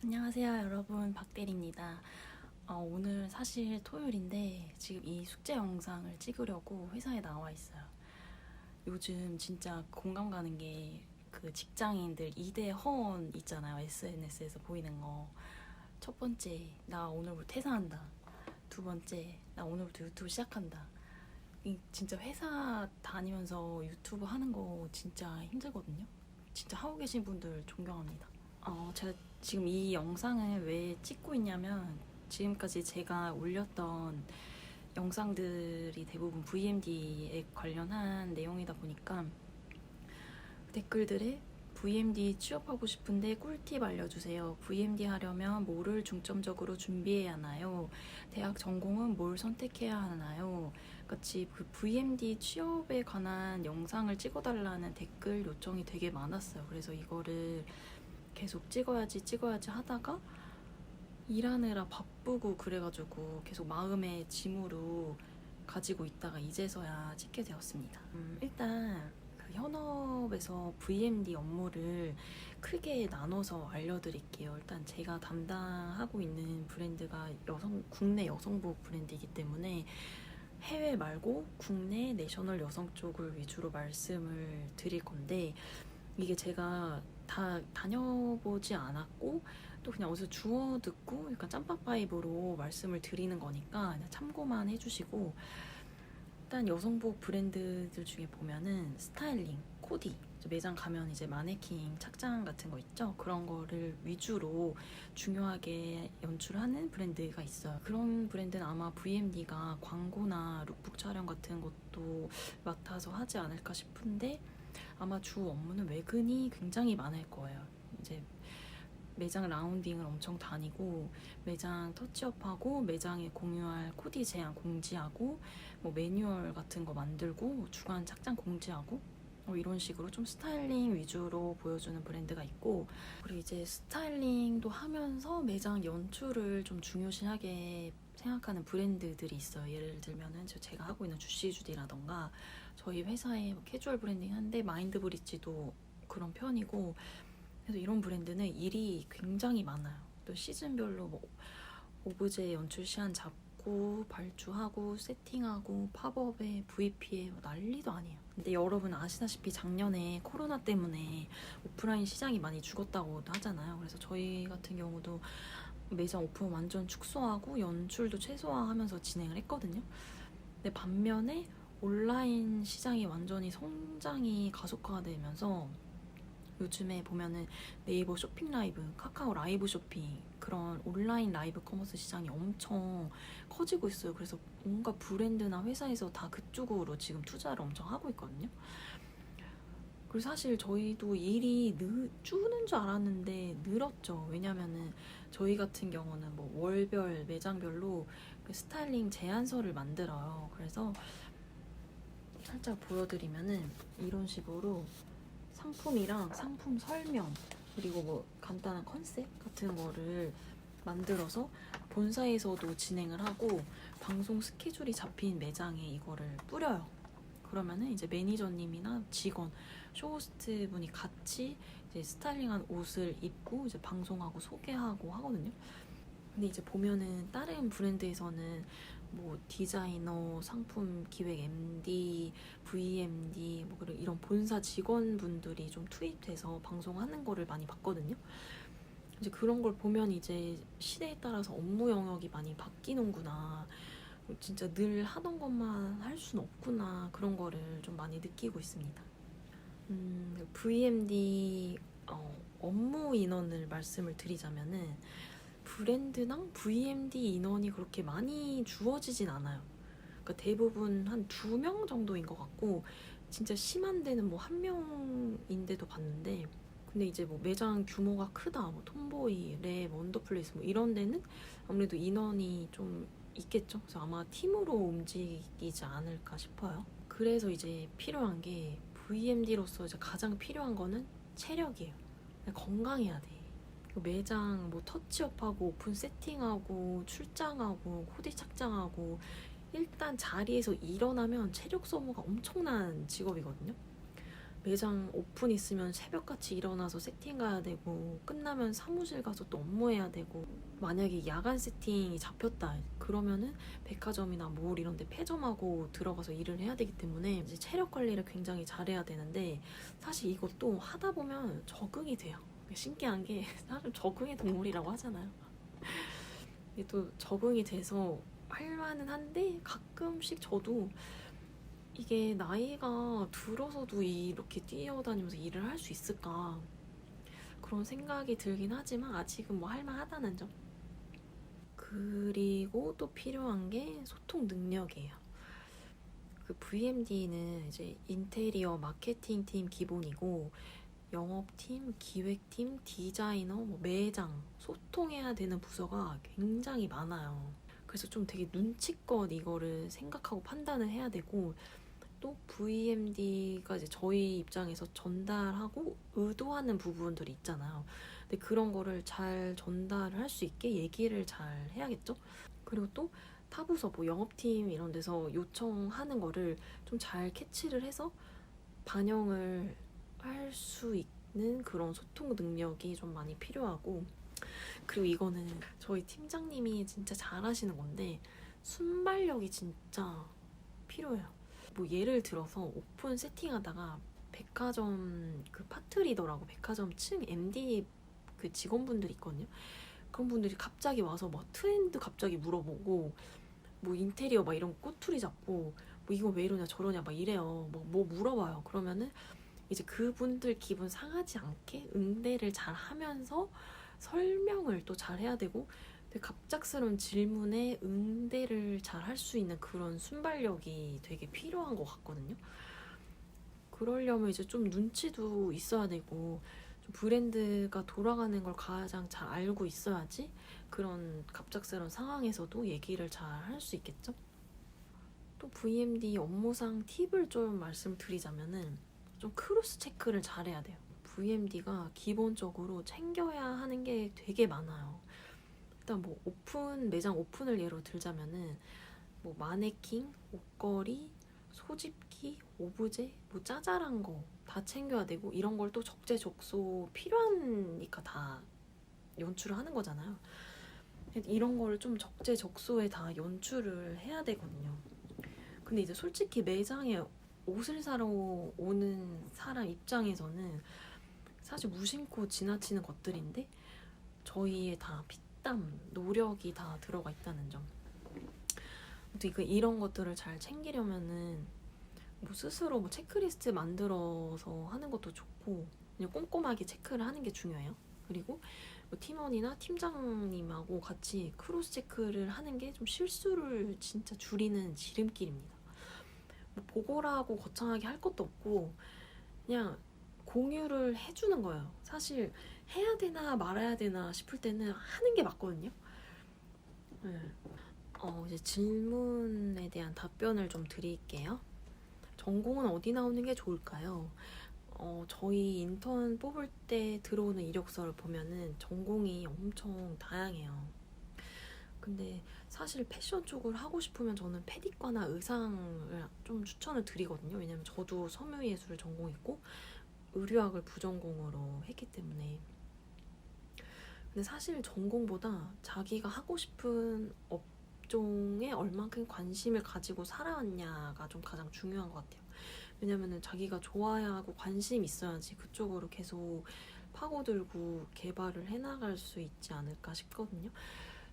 안녕하세요 여러분, 박대리입니다. 오늘 사실 토요일인데 지금 이 숙제 영상을 찍으려고 회사에 나와 있어요. 요즘 진짜 공감 가는 게 그 직장인들 2대 허언 있잖아요. SNS에서 보이는 거. 첫 번째, 나 오늘부터 퇴사한다. 두 번째, 나 오늘부터 유튜브 시작한다. 진짜 회사 다니면서 유튜브 하는 거 진짜 힘들거든요. 진짜 하고 계신 분들 존경합니다. 제가 지금 이 영상을 왜 찍고 있냐면 지금까지 제가 올렸던 영상들이 대부분 VMD에 관련한 내용이다 보니까 댓글들에 VMD 취업하고 싶은데 꿀팁 알려주세요. VMD 하려면 뭐를 중점적으로 준비해야 하나요? 대학 전공은 뭘 선택해야 하나요? 같이 그 VMD 취업에 관한 영상을 찍어달라는 댓글 요청이 되게 많았어요. 그래서 이거를 계속 찍어야지 하다가 일하느라 바쁘고 그래가지고 계속 마음의 짐으로 가지고 있다가 이제서야 찍게 되었습니다. 일단 그 현업에서 VMD 업무를 크게 나눠서 알려드릴게요. 일단 제가 담당하고 있는 브랜드가 국내 여성복 브랜드이기 때문에 해외 말고 국내 내셔널 여성 쪽을 위주로 말씀을 드릴 건데, 이게 제가 다 다녀보지 않았고 또 그냥 어디서 주워 듣고 약간 짬밥 바이브로 말씀을 드리는 거니까 그냥 참고만 해주시고, 일단 여성복 브랜드들 중에 보면은 스타일링, 코디, 매장 가면 이제 마네킹 착장 같은 거 있죠? 그런 거를 위주로 중요하게 연출하는 브랜드가 있어요. 그런 브랜드는 아마 VMD가 광고나 룩북 촬영 같은 것도 맡아서 하지 않을까 싶은데, 아마 주 업무는 외근이 굉장히 많을 거예요. 이제 매장 라운딩을 엄청 다니고 매장 터치업하고 매장에 공유할 코디 제안 공지하고 뭐 매뉴얼 같은 거 만들고 주간 착장 공지하고 이런 식으로 좀 스타일링 위주로 보여주는 브랜드가 있고, 그리고 이제 스타일링도 하면서 매장 연출을 좀 중요시하게 생각하는 브랜드들이 있어요. 예를 들면은 제가 하고 있는 주시주디라던가 저희 회사의 캐주얼 브랜딩 한데 마인드 브릿지도 그런 편이고, 그래서 이런 브랜드는 일이 굉장히 많아요. 또 시즌별로 뭐 오브제 연출 시안 잡고 발주하고 세팅하고 팝업에 VP에 난리도 아니에요. 근데 여러분 아시다시피 작년에 코로나 때문에 오프라인 시장이 많이 죽었다고 하잖아요. 그래서 저희 같은 경우도 매장 오픈 완전 축소하고 연출도 최소화하면서 진행을 했거든요. 근데 반면에 온라인 시장이 완전히 성장이 가속화되면서 요즘에 보면은 네이버 쇼핑 라이브, 카카오 라이브 쇼핑, 그런 온라인 라이브 커머스 시장이 엄청 커지고 있어요. 그래서 뭔가 브랜드나 회사에서 다 그쪽으로 지금 투자를 엄청 하고 있거든요. 그리고 사실 저희도 일이 주는 줄 알았는데 늘었죠. 왜냐면은 저희 같은 경우는 뭐 월별, 매장별로 그 스타일링 제안서를 만들어요. 그래서 살짝 보여드리면은 이런 식으로 상품이랑 상품 설명, 그리고 뭐 간단한 컨셉 같은 거를 만들어서 본사에서도 진행을 하고 방송 스케줄이 잡힌 매장에 이거를 뿌려요. 그러면은 이제 매니저님이나 직원, 쇼호스트 분이 같이 이제 스타일링한 옷을 입고 이제 방송하고 소개하고 하거든요. 근데 이제 보면은 다른 브랜드에서는 뭐 디자이너, 상품 기획 MD, VMD 뭐 이런 본사 직원분들이 좀 투입돼서 방송하는 거를 많이 봤거든요. 이제 그런 걸 보면 이제 시대에 따라서 업무 영역이 많이 바뀌는구나. 진짜 늘 하던 것만 할 수는 없구나. 그런 거를 좀 많이 느끼고 있습니다. VMD 업무 인원을 말씀을 드리자면은 브랜드당 VMD 인원이 그렇게 많이 주어지진 않아요. 그러니까 대부분 한 2명 정도인 것 같고, 진짜 심한 데는 뭐 1명인데도 봤는데, 근데 이제 뭐 매장 규모가 크다, 뭐 톰보이, 랩, 원더플레이스 뭐 이런 데는 아무래도 인원이 좀 있겠죠. 그래서 아마 팀으로 움직이지 않을까 싶어요. 그래서 이제 필요한 게 VMD로서 이제 가장 필요한 거는 체력이에요. 건강해야 돼. 매장 뭐 터치업하고 오픈 세팅하고 출장하고 코디 착장하고 일단 자리에서 일어나면 체력 소모가 엄청난 직업이거든요. 매장 오픈 있으면 새벽같이 일어나서 세팅 가야 되고 끝나면 사무실 가서 또 업무해야 되고 만약에 야간 세팅이 잡혔다 그러면은 백화점이나 몰 이런 데 폐점하고 들어가서 일을 해야 되기 때문에 이제 체력 관리를 굉장히 잘해야 되는데 사실 이것도 하다 보면 적응이 돼요. 신기한 게 사실 적응의 동물이라고 하잖아요. 이게 또 적응이 돼서 할만은 한데 가끔씩 저도 이게 나이가 들어서도 이렇게 뛰어다니면서 일을 할 수 있을까 그런 생각이 들긴 하지만 아직은 뭐 할만하다는 점. 그리고 또 필요한 게 소통 능력이에요. 그 VMD는 이제 인테리어 마케팅 팀 기본이고 영업팀, 기획팀, 디자이너, 뭐 매장 소통해야 되는 부서가 굉장히 많아요. 그래서 좀 되게 눈치껏 이거를 생각하고 판단을 해야 되고 또 VMD가 이제 저희 입장에서 전달하고 의도하는 부분들이 있잖아요. 근데 그런 거를 잘 전달을 할 수 있게 얘기를 잘 해야겠죠? 그리고 또 타부서 뭐 영업팀 이런 데서 요청하는 거를 좀 잘 캐치를 해서 반영을 할 수 있는 그런 소통 능력이 좀 많이 필요하고 그리고 이거는 저희 팀장님이 진짜 잘하시는 건데 순발력이 진짜 필요해요. 뭐 예를 들어서 오픈 세팅하다가 백화점 그 파트 리더라고 백화점 층 MD 그 직원분들이 있거든요. 그런 분들이 갑자기 와서 막 트렌드 갑자기 물어보고 뭐 인테리어 막 이런 꼬투리 잡고 뭐 이거 왜 이러냐 저러냐 막 이래요. 뭐 물어봐요. 그러면은 이제 그분들 기분 상하지 않게 응대를 잘 하면서 설명을 또 잘 해야 되고 되게 갑작스러운 질문에 응대를 잘 할 수 있는 그런 순발력이 되게 필요한 것 같거든요. 그러려면 이제 좀 눈치도 있어야 되고 좀 브랜드가 돌아가는 걸 가장 잘 알고 있어야지 그런 갑작스러운 상황에서도 얘기를 잘 할 수 있겠죠? 또 VMD 업무상 팁을 좀 말씀드리자면은 좀 크로스 체크를 잘 해야 돼요. VMD가 기본적으로 챙겨야 하는 게 되게 많아요. 일단 뭐 매장 오픈을 예로 들자면은 뭐 마네킹, 옷걸이, 소집기, 오브제, 뭐 짜잘한 거 다 챙겨야 되고 이런 걸 또 적재적소 필요하니까 다 연출을 하는 거잖아요. 이런 거를 좀 적재적소에 다 연출을 해야 되거든요. 근데 이제 솔직히 매장에 옷을 사러 오는 사람 입장에서는 사실 무심코 지나치는 것들인데 저희의 다 피땀, 노력이 다 들어가 있다는 점. 이런 것들을 잘 챙기려면은 뭐 스스로 뭐 체크리스트 만들어서 하는 것도 좋고 그냥 꼼꼼하게 체크를 하는 게 중요해요. 그리고 뭐 팀원이나 팀장님하고 같이 크로스 체크를 하는 게 좀 실수를 진짜 줄이는 지름길입니다. 뭐 보고라고 거창하게 할 것도 없고 그냥 공유를 해주는 거예요. 사실 해야 되나 말아야 되나 싶을 때는 하는 게 맞거든요. 네. 이제 질문에 대한 답변을 좀 드릴게요. 전공은 어디 나오는 게 좋을까요? 저희 인턴 뽑을 때 들어오는 이력서를 보면은 전공이 엄청 다양해요. 근데 사실 패션 쪽을 하고 싶으면 저는 패디과나 의상을 좀 추천을 드리거든요. 왜냐면 저도 섬유예술을 전공했고 의류학을 부전공으로 했기 때문에. 근데 사실 전공보다 자기가 하고 싶은 업종에 얼만큼 관심을 가지고 살아왔냐가 좀 가장 중요한 것 같아요. 왜냐면은 자기가 좋아하고 관심 있어야지 그쪽으로 계속 파고들고 개발을 해나갈 수 있지 않을까 싶거든요.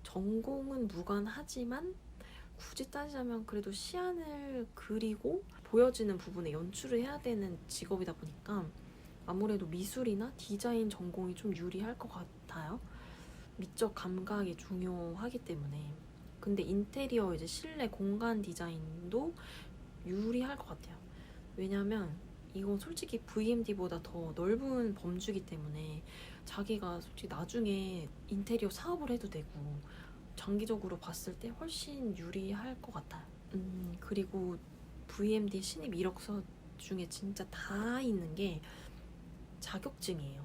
전공은 무관하지만 굳이 따지자면 그래도 시안을 그리고 보여지는 부분에 연출을 해야 되는 직업이다 보니까 아무래도 미술이나 디자인 전공이 좀 유리할 것 같아요. 미적 감각이 중요하기 때문에. 근데 인테리어 이제 실내 공간 디자인도 유리할 것 같아요. 왜냐면 이건 솔직히 VMD보다 더 넓은 범주기 때문에 자기가 솔직히 나중에 인테리어 사업을 해도 되고 장기적으로 봤을 때 훨씬 유리할 것 같아요. 그리고 VMD 신입 이력서 중에 진짜 다 있는 게 자격증이에요.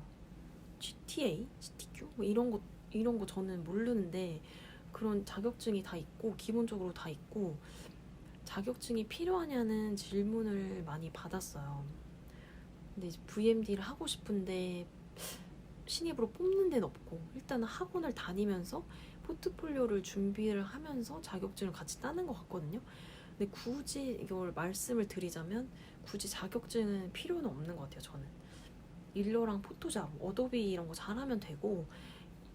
GTA, CTQ 뭐 이런 거 저는 모르는데 그런 자격증이 다 있고 기본적으로 다 있고 자격증이 필요하냐는 질문을 많이 받았어요. 근데 이제 VMD를 하고 싶은데 신입으로 뽑는 데는 없고 일단은 학원을 다니면서 포트폴리오를 준비를 하면서 자격증을 같이 따는 것 같거든요. 근데 굳이 이걸 말씀을 드리자면 굳이 자격증은 필요는 없는 것 같아요. 저는 일러랑 포토샵, 어도비 이런 거 잘하면 되고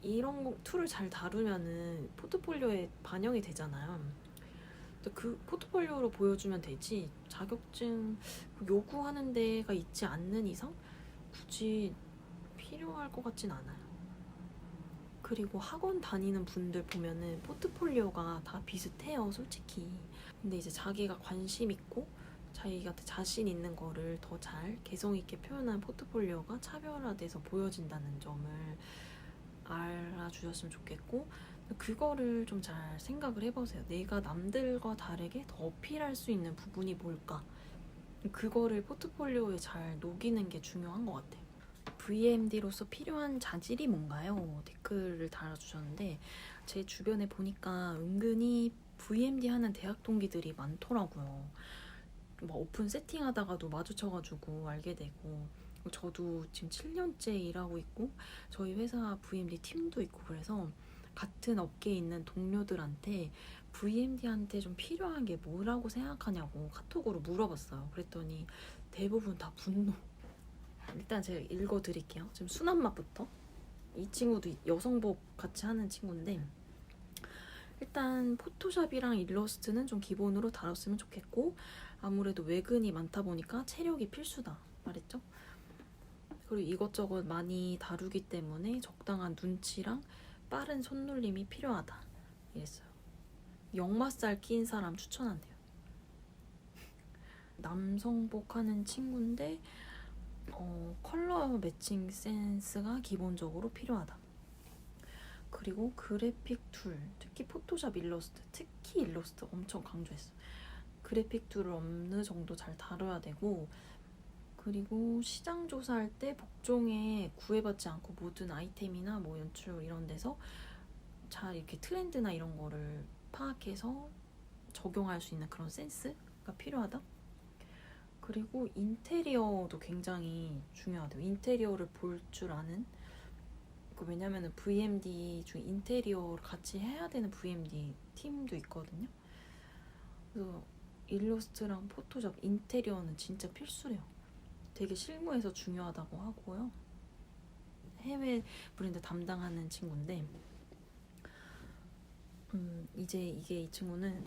이런 툴을 잘 다루면은 포트폴리오에 반영이 되잖아요. 그 포트폴리오로 보여주면 되지 자격증 요구하는 데가 있지 않는 이상 굳이 필요할 것 같진 않아요. 그리고 학원 다니는 분들 보면은 포트폴리오가 다 비슷해요, 솔직히. 근데 이제 자기가 관심 있고 자기가 자신 있는 거를 더 잘 개성 있게 표현한 포트폴리오가 차별화돼서 보여진다는 점을 알아주셨으면 좋겠고, 그거를 좀 잘 생각을 해보세요. 내가 남들과 다르게 더 어필할 수 있는 부분이 뭘까? 그거를 포트폴리오에 잘 녹이는 게 중요한 것 같아요. VMD로서 필요한 자질이 뭔가요? 댓글을 달아주셨는데 제 주변에 보니까 은근히 VMD 하는 대학 동기들이 많더라고요. 막 오픈 세팅하다가도 마주쳐가지고 알게 되고, 저도 지금 7년째 일하고 있고 저희 회사 VMD 팀도 있고 그래서 같은 업계에 있는 동료들한테 VMD한테 좀 필요한 게 뭐라고 생각하냐고 카톡으로 물어봤어요. 그랬더니 대부분 다 분노. 일단 제가 읽어드릴게요. 지금 순한 맛부터. 이 친구도 여성복 같이 하는 친구인데 일단 포토샵이랑 일러스트는 좀 기본으로 다뤘으면 좋겠고 아무래도 외근이 많다 보니까 체력이 필수다 말했죠. 그리고 이것저것 많이 다루기 때문에 적당한 눈치랑 빠른 손놀림이 필요하다 이랬어요. 역마살 낀 사람 추천한대요. 남성복 하는 친구인데 컬러 매칭 센스가 기본적으로 필요하다. 그리고 그래픽 툴, 특히 포토샵 특히 일러스트 엄청 강조했어. 그래픽 툴을 어느 정도 잘 다뤄야 되고, 그리고 시장 조사할 때 복종에 구애받지 않고 모든 아이템이나 뭐 연출 이런 데서 잘 이렇게 트렌드나 이런 거를 파악해서 적용할 수 있는 그런 센스가 필요하다. 그리고 인테리어도 굉장히 중요하대요. 인테리어를 볼 줄 아는. 왜냐면은 VMD 중에 인테리어를 같이 해야 되는 VMD 팀도 있거든요. 그래서 일러스트랑 포토샵, 인테리어는 진짜 필수래요. 되게 실무에서 중요하다고 하고요. 해외 브랜드 담당하는 친구인데 이제 이 친구는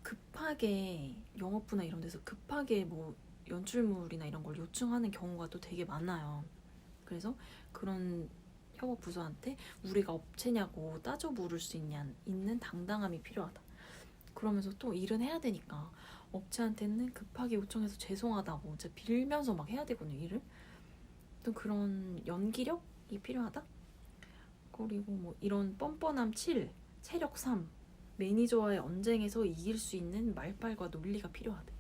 급하게 영업부나 이런 데서 급하게 뭐 연출물이나 이런 걸 요청하는 경우가 또 되게 많아요. 그래서 그런 협업 부서한테 우리가 업체냐고 따져 물을 수 있는 당당함이 필요하다. 그러면서 또 일은 해야 되니까 업체한테는 급하게 요청해서 죄송하다고 진짜 빌면서 막 해야 되거든요, 일을. 또 그런 연기력이 필요하다. 그리고 뭐 이런 뻔뻔함 7, 체력 3, 매니저와의 언쟁에서 이길 수 있는 말빨과 논리가 필요하대.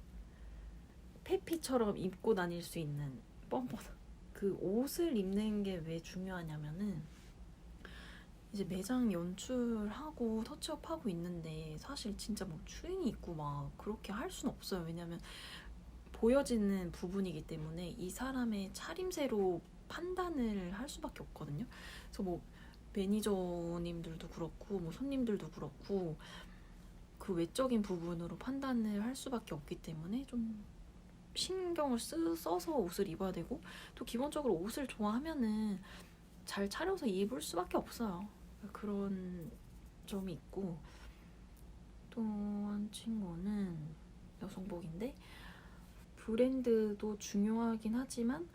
페피처럼 입고 다닐 수 있는 뻔뻔함. 그 옷을 입는 게 왜 중요하냐면은 이제 매장 연출하고 터치업하고 있는데 사실 진짜 뭐 추리닝 입고 막 그렇게 할 수는 없어요. 왜냐면 보여지는 부분이기 때문에 이 사람의 차림새로 판단을 할 수밖에 없거든요. 그래서 뭐 매니저님들도 그렇고 뭐 손님들도 그렇고 그 외적인 부분으로 판단을 할 수밖에 없기 때문에 좀 신경을 써서 옷을 입어야 되고, 또 기본적으로 옷을 좋아하면은 잘 차려서 입을 수밖에 없어요. 그런 점이 있고, 또 한 친구는 여성복인데 브랜드도 중요하긴 하지만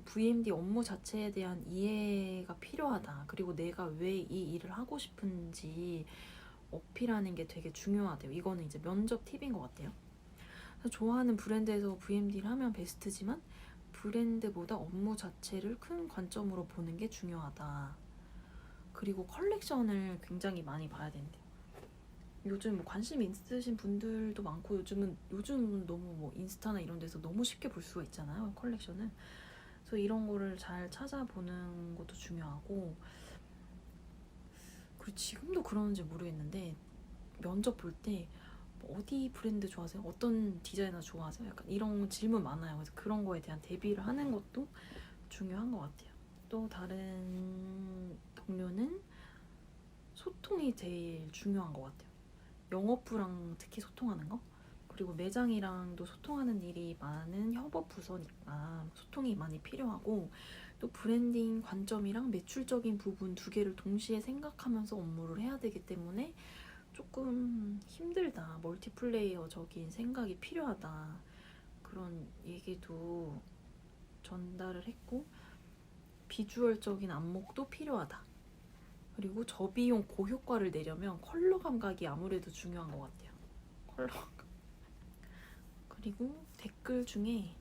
VMD 업무 자체에 대한 이해가 필요하다. 그리고 내가 왜 이 일을 하고 싶은지 어필하는 게 되게 중요하대요. 이거는 이제 면접 팁인 것 같아요. 좋아하는 브랜드에서 VMD를 하면 베스트지만 브랜드보다 업무 자체를 큰 관점으로 보는 게 중요하다. 그리고 컬렉션을 굉장히 많이 봐야 된대요. 요즘 뭐 관심 있으신 분들도 많고 요즘은 너무 뭐 인스타나 이런 데서 너무 쉽게 볼 수가 있잖아요, 컬렉션을. 그래서 이런 거를 잘 찾아보는 것도 중요하고, 그리고 지금도 그러는지 모르겠는데 면접 볼 때 뭐 어디 브랜드 좋아하세요? 어떤 디자이너 좋아하세요? 약간 이런 질문 많아요. 그래서 그런 거에 대한 대비를 하는 것도 중요한 것 같아요. 또 다른 동료는 소통이 제일 중요한 것 같아요. 영업부랑 특히 소통하는 거, 그리고 매장이랑도 소통하는 일이 많은 협업 부서니까 소통이 많이 필요하고, 또 브랜딩 관점이랑 매출적인 부분 두 개를 동시에 생각하면서 업무를 해야 되기 때문에 조금 힘들다, 멀티플레이어적인 생각이 필요하다, 그런 얘기도 전달을 했고, 비주얼적인 안목도 필요하다. 그리고 저비용 고효과를 내려면 컬러 감각이 아무래도 중요한 것 같아요. 컬러 감각. 그리고 댓글 중에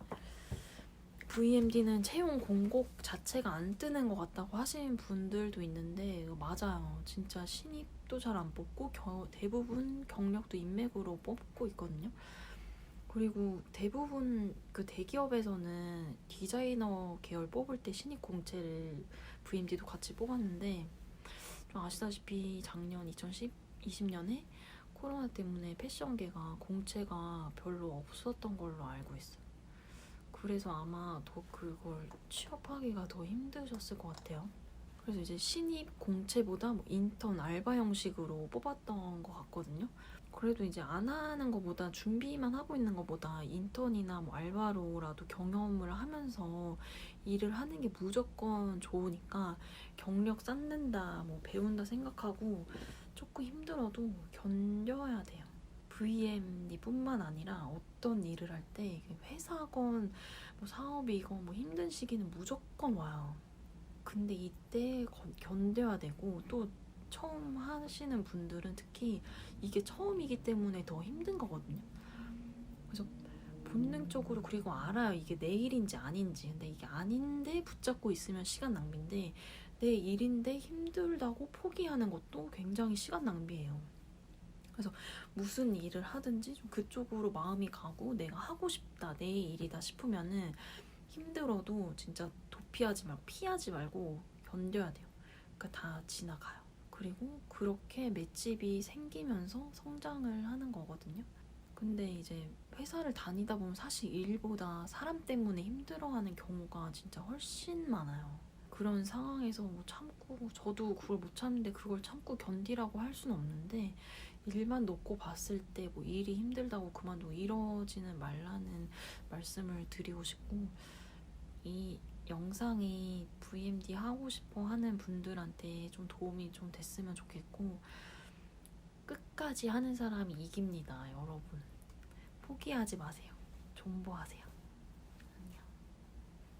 VMD는 채용 공고 자체가 안 뜨는 것 같다고 하시는 분들도 있는데, 맞아요. 진짜 신입도 잘 안 뽑고 대부분 경력도 인맥으로 뽑고 있거든요. 그리고 대부분 그 대기업에서는 디자이너 계열 뽑을 때 신입 공채를 VMD도 같이 뽑았는데, 좀 아시다시피 작년 2020년에 코로나 때문에 패션계가 공채가 별로 없었던 걸로 알고 있어요. 그래서 아마 더 그걸 취업하기가 더 힘드셨을 것 같아요. 그래서 이제 신입 공채보다 뭐 인턴 알바 형식으로 뽑았던 것 같거든요. 그래도 이제 안 하는 것보다, 준비만 하고 있는 것보다 인턴이나 뭐 알바로라도 경험을 하면서 일을 하는 게 무조건 좋으니까 경력 쌓는다, 뭐 배운다 생각하고 조금 힘들어도 견뎌야 돼요. VMD뿐만 아니라 어떤 일을 할 때 회사건 뭐 사업이건 뭐 힘든 시기는 무조건 와요. 근데 이때 견뎌야 되고, 또 처음 하시는 분들은 특히 이게 처음이기 때문에 더 힘든 거거든요. 그래서 본능적으로, 그리고 알아요, 이게 내 일인지 아닌지. 근데 이게 아닌데 붙잡고 있으면 시간 낭비인데, 내 일인데 힘들다고 포기하는 것도 굉장히 시간 낭비예요. 그래서 무슨 일을 하든지 좀 그쪽으로 마음이 가고 내가 하고 싶다, 내 일이다 싶으면은 힘들어도 진짜 도피하지 말고 피하지 말고 견뎌야 돼요. 그러니까 다 지나가요. 그리고 그렇게 맷집이 생기면서 성장을 하는 거거든요. 근데 이제 회사를 다니다 보면 사실 일보다 사람 때문에 힘들어하는 경우가 진짜 훨씬 많아요. 그런 상황에서 뭐 참고, 저도 그걸 못 참는데 그걸 참고 견디라고 할 수는 없는데, 일만 놓고 봤을 때 뭐 일이 힘들다고 그만두고 이러지는 말라는 말씀을 드리고 싶고, 이 영상이 VMD 하고 싶어 하는 분들한테 좀 도움이 좀 됐으면 좋겠고, 끝까지 하는 사람이 이깁니다, 여러분. 포기하지 마세요. 존버하세요.